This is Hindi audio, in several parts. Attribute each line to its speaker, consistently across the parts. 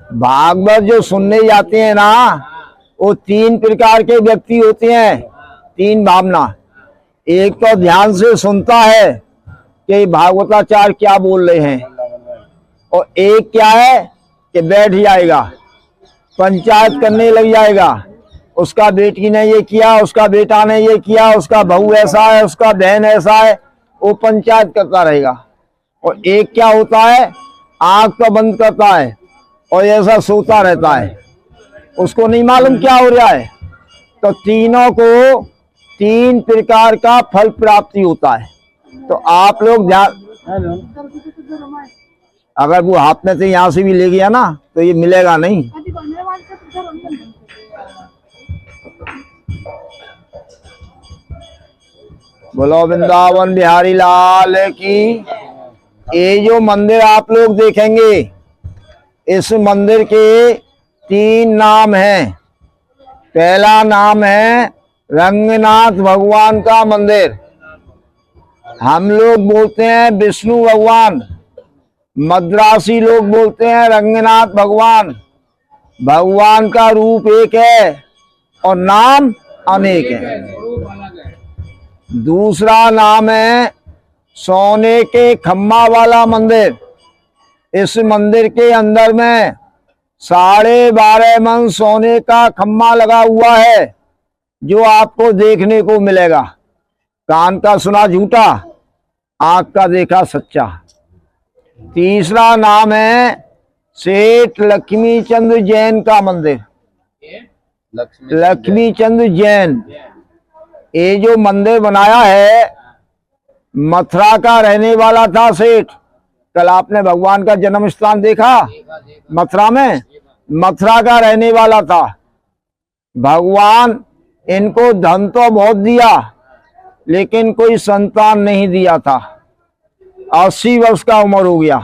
Speaker 1: भागवत जो सुनने जाते हैं ना, वो तीन प्रकार के व्यक्ति होते हैं, तीन भावना। एक तो ध्यान से सुनता है कि भागवताचार्य क्या बोल रहे हैं, और एक क्या है कि बैठ जाएगा, पंचायत करने लग जाएगा, उसका बेटी ने ये किया, उसका बेटा ने ये किया, उसका बहू ऐसा है, उसका बहन ऐसा है, वो पंचायत करता रहेगा। और एक क्या होता है, आंख तो बंद करता है और ऐसा सोता रहता है, उसको नहीं मालूम क्या हो रहा है। तो तीनों को तीन प्रकार का फल प्राप्ति होता है। तो आप लोग ध्यान, अगर वो हाथ में से यहाँ से भी ले गया ना तो ये मिलेगा नहीं। बोलो वृंदावन बिहारी लाल की। ये जो मंदिर आप लोग देखेंगे, इस मंदिर के तीन नाम हैं। पहला नाम है रंगनाथ भगवान का मंदिर, हम लोग बोलते हैं विष्णु भगवान, मद्रासी लोग बोलते हैं रंगनाथ भगवान। भगवान का रूप एक है और नाम अनेक है। दूसरा नाम है सोने के खम्मा वाला मंदिर। इस मंदिर के अंदर में 12.5 मन सोने का खम्मा लगा हुआ है, जो आपको देखने को मिलेगा। कान का सुना झूठा, आंख का देखा सच्चा। तीसरा नाम है सेठ लक्ष्मी चंद्र जैन का मंदिर। लक्ष्मी चंद्र जैन, ये जो मंदिर बनाया है, मथुरा का रहने वाला था सेठ। कल आपने भगवान का जन्म स्थान देखा मथुरा में, मथुरा का रहने वाला था। भगवान इनको धन तो बहुत दिया, लेकिन कोई संतान नहीं दिया था। 80 वर्ष का उम्र हो गया।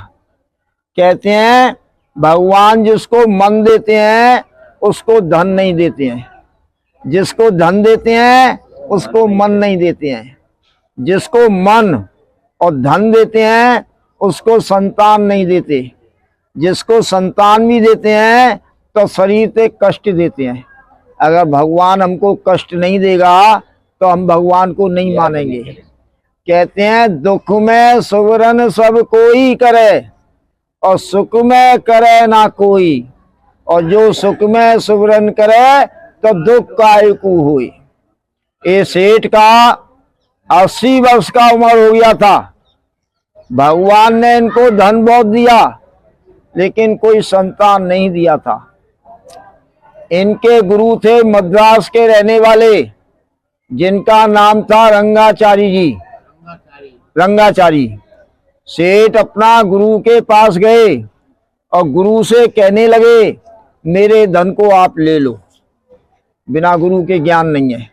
Speaker 1: कहते हैं भगवान जिसको मन देते हैं उसको धन नहीं देते हैं, जिसको धन देते हैं उसको मन नहीं देते हैं। जिसको मन और धन देते हैं उसको संतान नहीं देते। जिसको संतान भी देते हैं तो शरीर से कष्ट देते हैं। अगर भगवान हमको कष्ट नहीं देगा तो हम भगवान को नहीं मानेंगे। कहते हैं दुख में सुवरन सब कोई करे और सुख में करे ना कोई, और जो सुख में सुवरन करे तो दुख काहे को होई। ये सेठ का 80 वर्ष का उम्र हो गया था। भगवान ने इनको धन बहुत दिया, लेकिन कोई संतान नहीं दिया था। इनके गुरु थे मद्रास के रहने वाले, जिनका नाम था रंगाचारी जी। रंगाचारी सेठ अपना गुरु के पास गए और गुरु से कहने लगे मेरे धन को आप ले लो। बिना गुरु के ज्ञान नहीं है।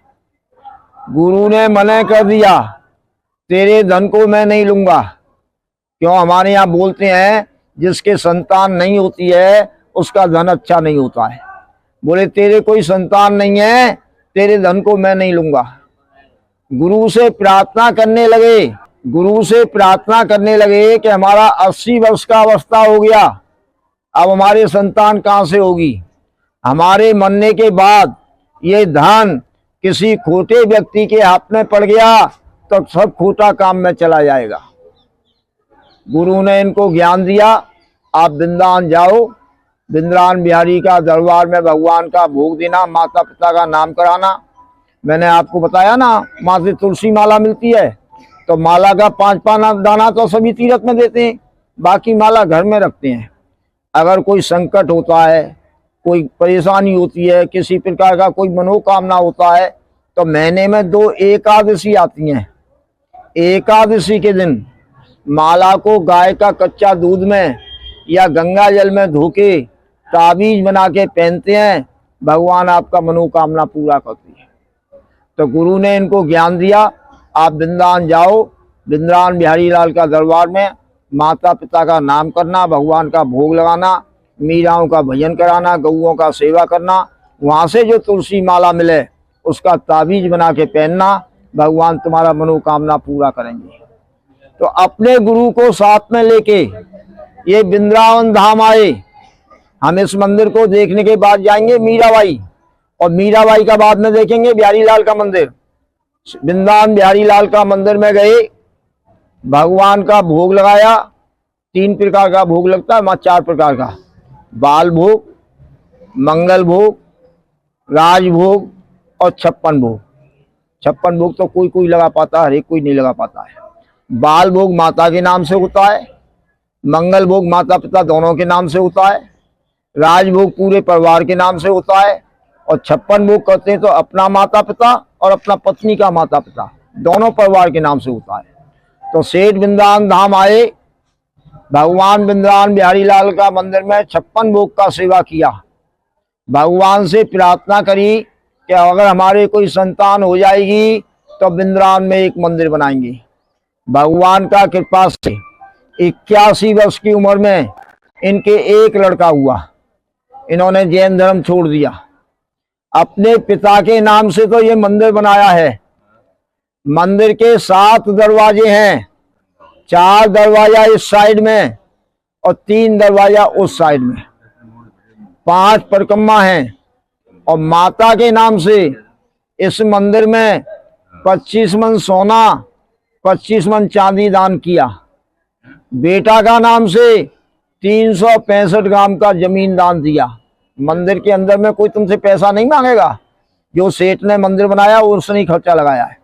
Speaker 1: गुरु ने मना कर दिया, तेरे धन को मैं नहीं लूंगा। क्यों, हमारे यहाँ बोलते हैं जिसके संतान नहीं होती है उसका धन अच्छा नहीं होता है। बोले तेरे कोई संतान नहीं है, तेरे धन को मैं नहीं लूंगा। गुरु से प्रार्थना करने लगे, गुरु से प्रार्थना करने लगे कि हमारा 80 वर्ष का अवस्था हो गया, अब हमारे संतान कहाँ से होगी। हमारे मरने के बाद ये धन किसी खोटे व्यक्ति के हाथ में पड़ गया तो सब खोटा काम में चला जाएगा। गुरु ने इनको ज्ञान दिया, आप वृंदावन जाओ, वृंदावन बिहारी का दरबार में भगवान का भोग देना, माता पिता का नाम कराना। मैंने आपको बताया ना, माँ से तुलसी माला मिलती है, तो माला का 5 दाना तो सभी तीर्थ में देते हैं, बाकी माला घर में रखते हैं। अगर कोई संकट होता है, कोई परेशानी होती है, किसी प्रकार का कोई मनोकामना होता है, तो महीने में 2 एकादशी आती हैं। एकादशी के दिन माला को गाय का कच्चा दूध में या गंगा जल में धो के ताबीज बना के पहनते हैं, भगवान आपका मनोकामना पूरा करती है। तो गुरु ने इनको ज्ञान दिया, आप वृंदावन जाओ, वृंदावन बिहारी लाल का दरबार में माता पिता का नाम करना, भगवान का भोग लगाना, मीराओं का भजन कराना, गऊओं का सेवा करना, वहाँ से जो तुलसी माला मिले उसका ताबीज बना के पहनना, भगवान तुम्हारा मनोकामना पूरा करेंगे। तो अपने गुरु को साथ में लेके ये वृंदावन धाम आए। हम इस मंदिर को देखने के बाद जाएंगे मीराबाई, और मीराबाई का बाद में देखेंगे बिहारी लाल का मंदिर। वृंदावन बिहारी लाल का मंदिर में गए, भगवान का भोग लगाया। 3 प्रकार का भोग लगता है, 4 प्रकार का, बाल भोग, मंगल भोग, राजभोग और 56 भोग। 56 भोग तो कोई कोई लगा पाता है, हर एक कोई नहीं लगा पाता है। बाल भोग माता के नाम से होता है, मंगल भोग माता पिता दोनों के नाम से होता है, राजभोग पूरे परिवार के नाम से होता है, और 56 भोग करते हैं तो अपना माता पिता और अपना पत्नी का माता पिता दोनों परिवार के नाम से होता है। तो सेठ वृंदावन धाम आए, भगवान वृंदावन बिहारी लाल का मंदिर में 56 भोग का सेवा किया। भगवान से प्रार्थना करी कि अगर हमारे कोई संतान हो जाएगी तो वृंदावन में एक मंदिर बनाएंगे। भगवान का कृपा से 81 वर्ष की उम्र में इनके एक लड़का हुआ। इन्होंने जैन धर्म छोड़ दिया। अपने पिता के नाम से तो ये मंदिर बनाया है। मंदिर के 7 दरवाजे हैं, 4 दरवाजा इस साइड में और 3 दरवाजा उस साइड में, 5 परिक्रमा हैं। और माता के नाम से इस मंदिर में 25 मन सोना 25 मन चांदी दान किया। बेटा का नाम से 365 ग्राम का जमीन दान दिया। मंदिर के अंदर में कोई तुमसे पैसा नहीं मांगेगा, जो सेठ ने मंदिर बनाया उसने ही खर्चा लगाया है।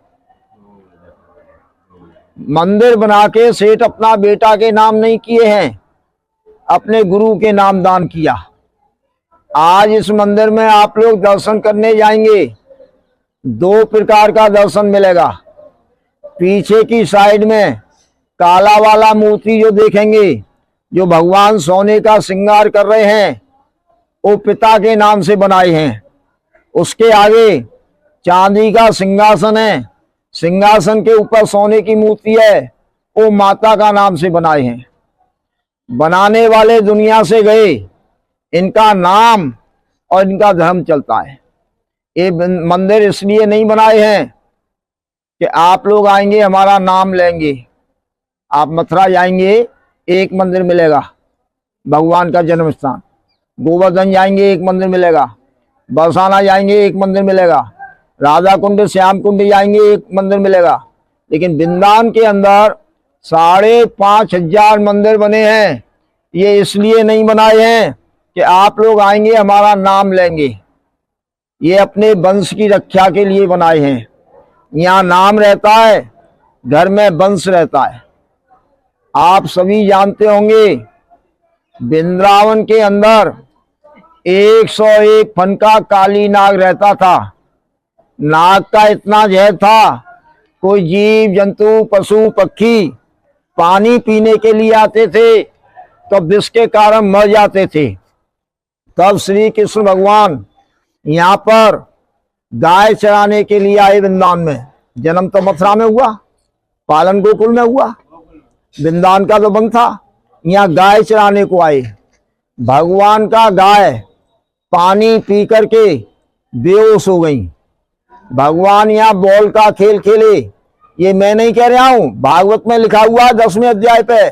Speaker 1: मंदिर बना के सेठ अपना बेटा के नाम नहीं किए हैं, अपने गुरु के नाम दान किया। आज इस मंदिर में आप लोग दर्शन करने जाएंगे, 2 प्रकार का दर्शन मिलेगा। पीछे की साइड में काला वाला मूर्ति जो देखेंगे, जो भगवान सोने का श्रृंगार कर रहे हैं, वो पिता के नाम से बनाए हैं। उसके आगे चांदी का सिंहासन है, सिंहासन के ऊपर सोने की मूर्ति है, वो माता का नाम से बनाए हैं। बनाने वाले दुनिया से गए, इनका नाम और इनका धर्म चलता है। ये मंदिर इसलिए नहीं बनाए हैं कि आप लोग आएंगे हमारा नाम लेंगे। आप मथुरा जाएंगे, एक मंदिर मिलेगा भगवान का जन्म स्थान। गोवर्धन जाएंगे, एक मंदिर मिलेगा। बरसाना जाएंगे, एक मंदिर मिलेगा। राधा कुंड श्याम कुंड जाएंगे, एक मंदिर मिलेगा। लेकिन वृंदावन के अंदर 5,500 मंदिर बने हैं। ये इसलिए नहीं बनाए हैं कि आप लोग आएंगे हमारा नाम लेंगे। ये अपने वंश की रक्षा के लिए बनाए हैं। यहाँ नाम रहता है, घर में वंश रहता है। आप सभी जानते होंगे वृंदावन के अंदर 101 फन का काली नाग रहता था। नाग का इतना जहर था, कोई जीव जंतु पशु पक्षी पानी पीने के लिए आते थे तो विष के कारण मर जाते थे। तब श्री कृष्ण भगवान यहाँ पर गाय चराने के लिए आए वृंदावन में। जन्म तो मथुरा में हुआ, पालन गोकुल में हुआ, वृंदावन का तो बंद था। यहाँ गाय चराने को आए। भगवान का गाय पानी पी करके बेहोश हो गई। भगवान यहाँ बॉल का खेल खेले। ये मैं नहीं कह रहा हूं, भागवत में लिखा हुआ है 10वें अध्याय पे।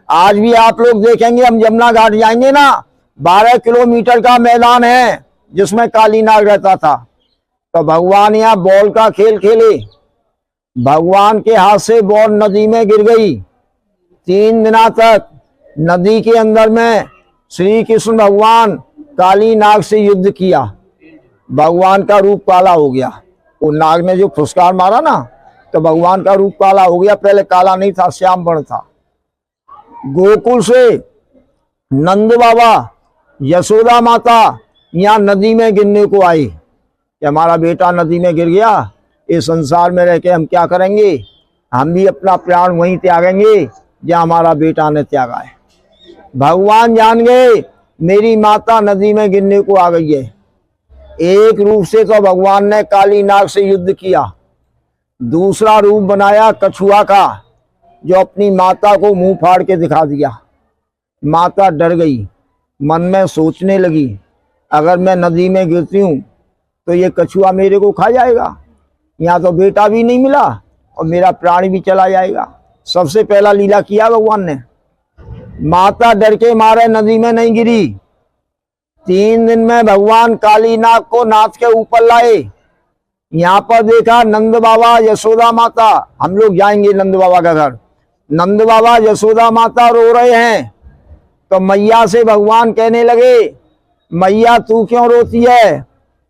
Speaker 1: आज भी आप लोग देखेंगे, हम जमुना घाट जाएंगे ना, 12 किलोमीटर का मैदान है जिसमें काली नाग रहता था। तो भगवान यहाँ बॉल का खेल खेले। भगवान के हाथ से बॉल नदी में गिर गई। 3 दिना तक नदी के अंदर में श्री कृष्ण भगवान काली नाग से युद्ध किया। भगवान का रूप काला हो गया। वो नाग ने जो फुसकार मारा ना, तो भगवान का रूप काला हो गया। पहले काला नहीं था, श्याम वर्ण था। गोकुल से नंद बाबा यशोदा माता यहाँ नदी में गिरने को आई कि हमारा बेटा नदी में गिर गया, इस संसार में रह के हम क्या करेंगे, हम भी अपना प्राण वहीं त्यागेंगे जहाँ हमारा बेटा ने त्यागा है। भगवान जान गए मेरी माता नदी में गिरने को आ गई है। एक रूप से तो भगवान ने काली नाग से युद्ध किया, दूसरा रूप बनाया कछुआ का, जो अपनी माता को मुंह फाड़ के दिखा दिया। माता डर गई, मन में सोचने लगी अगर मैं नदी में गिरती हूँ तो ये कछुआ मेरे को खा जाएगा, यहाँ तो बेटा भी नहीं मिला और मेरा प्राण भी चला जाएगा। सबसे पहला लीला किया भगवान ने। माता डर के मारे नदी में नहीं गिरी, 3 दिन में भगवान कालीनाग को नाथ के ऊपर लाए। यहाँ पर देखा नंद बाबा यशोदा माता, हम लोग जाएंगे नंद बाबा का घर। नंद बाबा यशोदा माता रो रहे हैं, तो मैया से भगवान कहने लगे, मैया तू क्यों रोती है?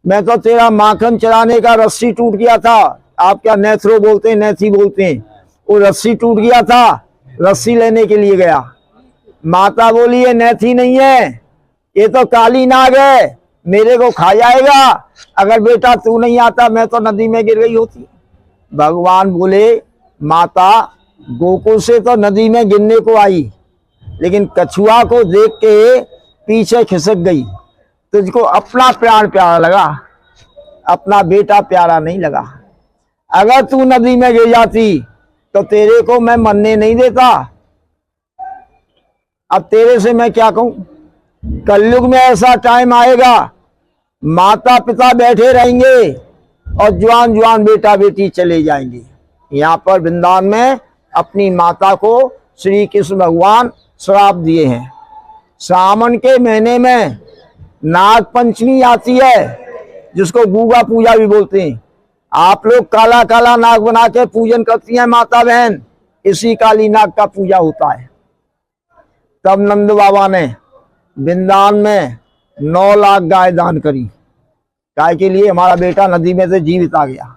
Speaker 1: मैं तो तेरा माखन चराने का रस्सी टूट गया था, आप क्या नेथरो बोलते हैं, नेथी बोलते हैं, वो रस्सी टूट गया था, रस्सी लेने के लिए गया। माता बोली ये नेथी नहीं है, ये तो काली नाग है, मेरे को खा जाएगा, अगर बेटा तू नहीं आता मैं तो नदी में गिर गई होती। भगवान बोले माता गोकुल से तो नदी में गिरने को आई, लेकिन कछुआ को देख के पीछे खिसक गई, तुझको अपना प्राण प्यारा लगा, अपना बेटा प्यारा नहीं लगा। अगर तू नदी में गिर जाती तो तेरे को मैं मरने नहीं देता। अब तेरे से मैं क्या कहूं? कलयुग में ऐसा टाइम आएगा, माता पिता बैठे रहेंगे और जवान जवान बेटा बेटी चले जाएंगे। यहाँ पर वृंदावन में अपनी माता को श्री कृष्ण भगवान श्राप दिए हैं। सावन के महीने में नाग पंचमी आती है, जिसको गूगा पूजा भी बोलते हैं। आप लोग काला काला नाग बना के पूजन करती हैं माता बहन, इसी काली नाग का पूजा होता है। तब नंद बाबा ने वृंदावन में 9 लाख गाय दान करी, गाय के लिए हमारा बेटा नदी में से जीवित आ गया।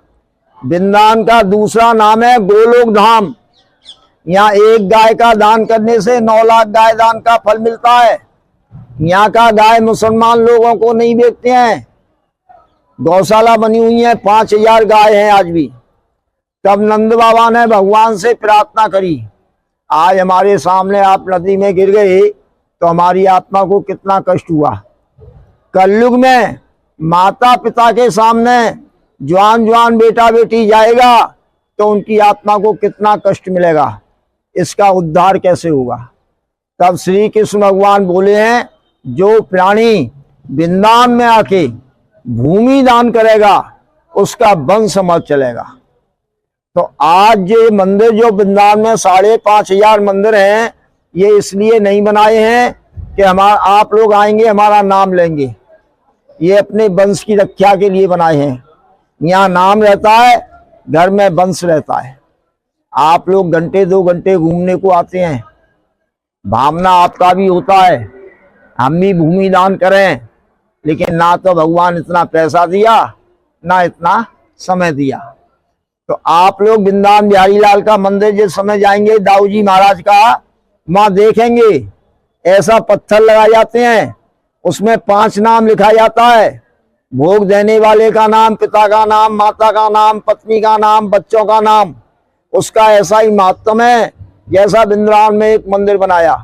Speaker 1: वृंदावन का दूसरा नाम है गोलोक धाम। यहाँ एक गाय का दान करने से 9 लाख गाय दान का फल मिलता है। यहाँ का गाय मुसलमान लोगों को नहीं बेचते हैं, गौशाला बनी हुई है, 5000 गाय हैं आज भी। तब नंद बाबा ने भगवान से प्रार्थना करी, आज हमारे सामने आप नदी में गिर गए तो हमारी आत्मा को कितना कष्ट हुआ। कलयुग में माता पिता के सामने जवान जवान बेटा बेटी जाएगा तो उनकी आत्मा को कितना कष्ट मिलेगा, इसका उद्धार कैसे होगा। तब श्री कृष्ण भगवान बोले हैं, जो प्राणी वृंदावन में आके भूमि दान करेगा उसका वंश अमर चलेगा। तो आज ये मंदिर जो वृंदावन में 5500 मंदिर हैं, ये इसलिए नहीं बनाए हैं कि आप लोग आएंगे हमारा नाम लेंगे, ये अपने वंश की रक्षा के लिए बनाए हैं। यहाँ नाम रहता है, घर में वंश रहता है। आप लोग घंटे 2 घंटे घूमने को आते हैं, भावना आपका भी होता है हम भी भूमि दान करें, लेकिन ना तो भगवान इतना पैसा दिया ना इतना समय दिया। तो आप लोग वृंदावन बिहारी लाल का मंदिर जिस समय जाएंगे, दाऊ जी महाराज का, वहां देखेंगे ऐसा पत्थर लगाए जाते हैं, उसमें 5 नाम लिखा जाता है। भोग देने वाले का नाम, पिता का नाम, माता का नाम, पत्नी का नाम, बच्चों का नाम। उसका ऐसा ही महत्व है जैसा वृंदावन में एक मंदिर बनाया।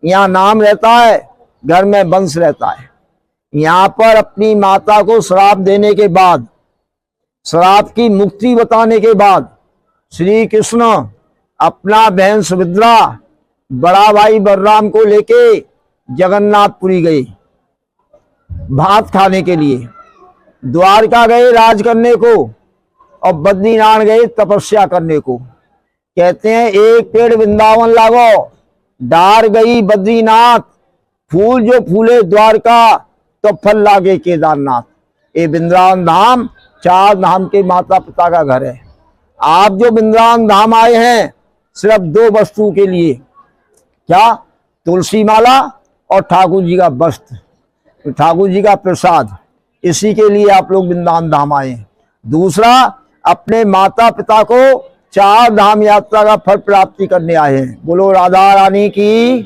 Speaker 1: यहाँ नाम रहता है, घर में वंश रहता है। यहाँ पर अपनी माता को श्राप देने के बाद, श्राप की मुक्ति बताने के बाद, श्री कृष्ण अपना बहन सुभद्रा, बड़ा भाई बलराम को लेके जगन्नाथपुरी गए भात खाने के लिए। द्वारका गए राज करने को और बद्रीनाथ गए तपस्या करने को। कहते हैं एक पेड़ वृंदावन लागो, डार गई बद्रीनाथ, फूल जो फूले द्वारका तो फल लागे केदारनाथ। ये वृंदावन धाम 4 धाम के माता पिता का घर है। आप जो वृंदावन धाम आए हैं सिर्फ 2 वस्तु के लिए, क्या? तुलसी माला और ठाकुर जी का वस्त्र, ठाकुर जी का प्रसाद, इसी के लिए आप लोग वृंदावन धाम आए हैं। दूसरा, अपने माता पिता को 4 धाम यात्रा का फल प्राप्ति करने आए हैं। बोलो राधा रानी की।